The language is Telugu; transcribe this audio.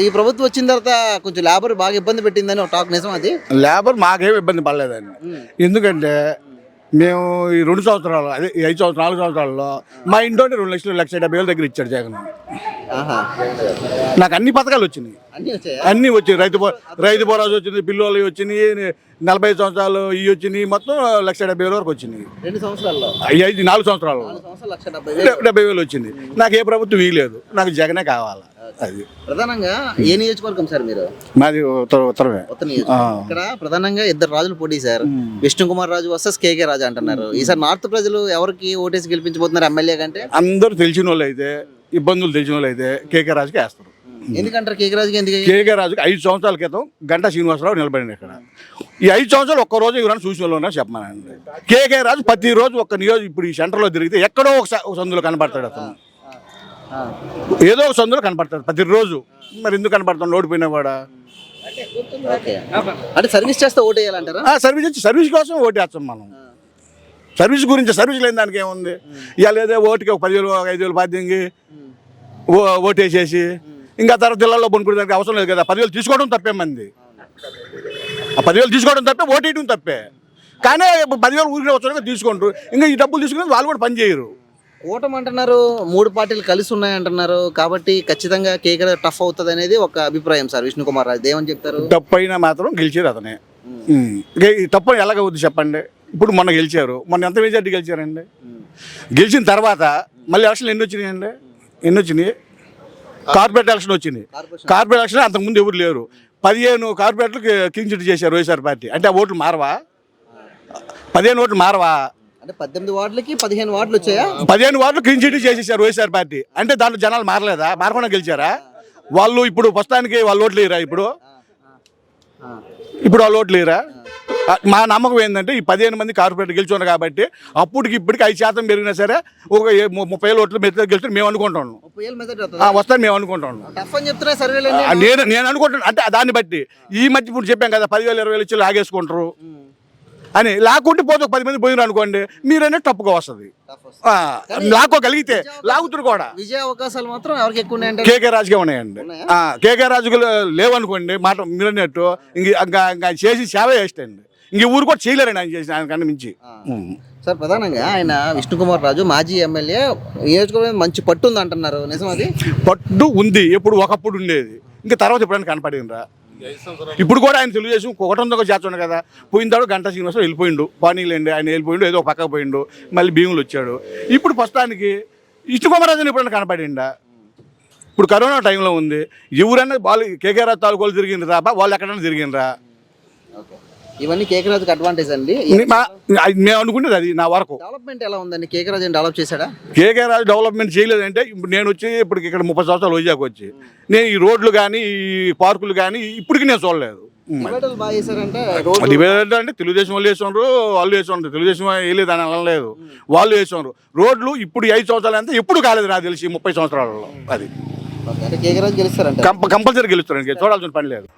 ఈ ప్రభుత్వం వచ్చిన తర్వాత కొంచెం లేబర్ బాగా ఇబ్బంది పెట్టిందని ఒక టాక్, నిజం అది? లేబర్ మాకేం ఇబ్బంది పడలేదండి. ఎందుకంటే మేము ఈ 2 సంవత్సరాలు, అదే 5 సంవత్సరాలు 4 సంవత్సరాల్లో మా ఇంట్లోనే 2,70,000 దగ్గర ఇచ్చాడు జగన్. ఆహా, నాకు అన్ని పథకాలు వచ్చినాయి, అన్నీ వచ్చాయా? అన్నీ వచ్చాయి. రైతు భరోసా వచ్చింది, పిల్లలు వచ్చినాయి, 45 సంవత్సరాలు ఇవి వచ్చినాయి, మొత్తం 1,70,000 వరకు వచ్చినాయి. 2 సంవత్సరాల్లో 4 సంవత్సరాలు 4 సంవత్సరాలు 1,70,000. 70,000 వచ్చింది. నాకు ఏ ప్రభుత్వం ఇవ్వలేదు, నాకు జగనే కావాలి. అది ప్రధానంగా ఏ నియోజకవర్గం సార్ మీరు? మాది ఉత్తరమే. కొత్త నియోజకవర్గం. ఇక్కడ ప్రధానంగా 2 రాజులు పోటీ సార్. విష్ణు కుమార్ రాజు వర్సెస్ కేకే రాజు అంటున్నారు. ఈసారి నార్త్ ప్రజలు ఎవరికి ఓటేసి గెలిపించబోతున్నారు ఎమ్మెల్యే కంటే? అందరూ తెలిసిన వాళ్ళు అయితే, ఇబ్బందులు తెలిసిన వాళ్ళు అయితే కేకే రాజుకి వేస్తారు. ఎందుకంటారు కేకే రాజుకి? ఎందుకు? కేకే రాజుకి 5 సంవత్సరాల క్రితం గంటా శ్రీనివాసరావు నిలబడింది ఇక్కడ. ఈ 5 సంవత్సరాలు ఒక్కరోజు ఎవరైనా చూసిన వాళ్ళు ఉన్నా చెప్పమనండి. కేకే రాజు ప్రతిరోజు ఒక్క నియోజక, ఇప్పుడు ఈ సెంటర్లో తిరిగితే ఎక్కడో ఒక సందులో కనపడతాడు అతను, ఏదో ఒక సందులో కనపడతాడు ప్రతిరోజు. మరి ఎందుకు కనపడతాడు ఓడిపోయినా కూడా? అంటే సర్వీస్ చేస్తే ఓటు వేయాలంటారా? సర్వీస్ కోసం ఓటేస్తాం మనం. సర్వీస్ గురించి, సర్వీస్ లేని దానికి ఏముంది? ఇవాళ ఏదో ఓటుకి ఒక 10,000 5,000 బాధ్యంగి ఓటేసేసి ఇంకా తర్వాత జిల్లాలో కొనుక్కునే దానికి అవసరం లేదు కదా. 10,000 తీసుకోవడం తప్పే మంది, ఆ 10,000 తీసుకోవడం తప్పే, ఓటేయడం తప్పే. కానీ 10,000 ఊరికే వచ్చాక తీసుకుంటారు. ఇంకా ఈ డబ్బులు తీసుకుని వాళ్ళు కూడా పని చేయరు. కూటమి అంటున్నారు, 3 పార్టీలు కలిసి ఉన్నాయి అంటున్నారు, కాబట్టి ఖచ్చితంగా కేకే టఫ్ అవుతుంది అనేది ఒక అభిప్రాయం సార్. విష్ణు కుమార్ రాజు ఏమని చెప్తారు? తప్పు అయినా మాత్రం గెలిచేది అతనే. తప్పు ఎలాగవుద్ది చెప్పండి? ఇప్పుడు మొన్న గెలిచారు, మొన్న ఎంత మెజార్టీ గెలిచారండి? గెలిచిన తర్వాత మళ్ళీ ఎలక్షన్లు ఎన్ని వచ్చినాయండి? ఎన్ని వచ్చినాయి? కార్పొరేట్ ఎలక్షన్ వచ్చింది. కార్పొరేట్ ఎలక్షన్ అంతకుముందు ఎవరు లేరు. 15 కార్పొరేట్లు క్లీన్ చిట్ చేశారు వైఎస్ఆర్ పార్టీ. అంటే ఆ ఓట్లు మారవా? 15 ఓట్లు మారవా? అంటే 18 వార్డులకి 15 వార్డులు వచ్చాయా? 15 వార్డులు క్లీన్ చిట్ చేసేసారు వైఎస్ఆర్ పార్టీ. అంటే దాంట్లో జనాలు మారలేదా? మారకుండా గెలిచారా వాళ్ళు? ఇప్పుడు ప్రస్తుతానికి వాళ్ళు ఓట్లు లేరా? ఇప్పుడు వాళ్ళు ఓట్లు లేరా? మా నమ్మకం ఏంటంటే ఈ 15 మంది కార్పొరేటర్ గెలుచున్నారు కాబట్టి అప్పటికి ఇప్పటికి 5% పెరిగినా సరే ఒక 30,000 ఓట్లు మెజారిటీ గెలుస్తారు మేము అనుకుంటాను. వస్తాను మేము అనుకుంటాను. నేను అనుకుంటాను. అంటే దాన్ని బట్టి ఈ మధ్య ఇప్పుడు చెప్పాం కదా 10,000 20,000 ఇచ్చి లాగేసుకుంటారు అని. లాక్కుంటే పోతే ఒక 10 మంది పోయినారు అనుకోండి, మీరైనా తప్పుగా వస్తుంది. లాక్కోగలిగితే లాగుతురు కూడా. విజయ అవకాశాలు మాత్రం ఎవరికి ఎక్కువ ఉన్నాయంటే కేకే రాజుగా ఉన్నాయండి. కేకే రాజుకు లేవనుకోండి మాట మీరు అన్నట్టు ఇంకా చేసి సేవ చేస్తండి. ఇంక ఊరు కూడా చేయలేరండి ఆయన చేసి, ఆయన కన్నా మించి. సార్ ప్రధానంగా ఆయన విష్ణు కుమార్ రాజు మాజీ ఎమ్మెల్యే, నియోజకవర్గం మంచి పట్టు ఉంది అంటున్నారు, నిజం అది? పట్టు ఉంది, ఎప్పుడు ఒకప్పుడు ఉండేది, ఇంకా తర్వాత ఎప్పుడైనా కనపడిందిరా? ఇప్పుడు కూడా ఆయన తెలుగుదేశం ఒకటొందొక చేస్తున్నాడు కదా. పోయిన గంటా శ్రీనివాసరావు వెళ్ళిపోయిండు, పానీలేండి ఆయన వెళ్ళిపోయిండు, ఏదో పక్కకు పోయిండు, మళ్ళీ భీములు వచ్చాడు. ఇప్పుడు ప్రస్తుతానికి విష్ణు కుమార్ రాజుని ఎప్పుడైనా కనపడిండా? ఇప్పుడు కరోనా టైంలో ఉంది, ఎవరైనా వాళ్ళు కేకే రాజు తాలూకోలు తిరిగిండ్రా, వాళ్ళు ఎక్కడైనా తిరిగిండ్రా? ఇవన్నీ కేకే రాజుకి అడ్వాంటేజ్ అండి. మేము అనుకునేది అది. నా వరకు డెవలప్మెంట్ ఎలా ఉందండి? కేకే రాజు డెవలప్ చేశాడా? కేకే రాజు డెవలప్మెంట్ చేయలేదంటే ఇప్పుడు నేను వచ్చి ఇప్పటికి ఇక్కడ 30 సంవత్సరాలు వైజాగ్ వచ్చి నేను ఈ రోడ్లు కానీ ఈ పార్కులు కానీ ఇప్పటికి నేను చూడలేదు. డివైడర్ అంటే తెలుగుదేశం వాళ్ళు వేసుకున్నారు, వాళ్ళు వేసుకున్నారు. తెలుగుదేశం వేయలేదు అని అనలేదు, వాళ్ళు వేసుకున్నారు. రోడ్లు ఇప్పుడు 5 సంవత్సరాలు అంతా ఎప్పుడు కాలేదు నాకు తెలిసి 30 సంవత్సరాలలో. అది కేకే రాజు గెలుస్తారంటే కంపల్సరీ గెలుస్తారండి, చూడాల్సిన పని లేదు.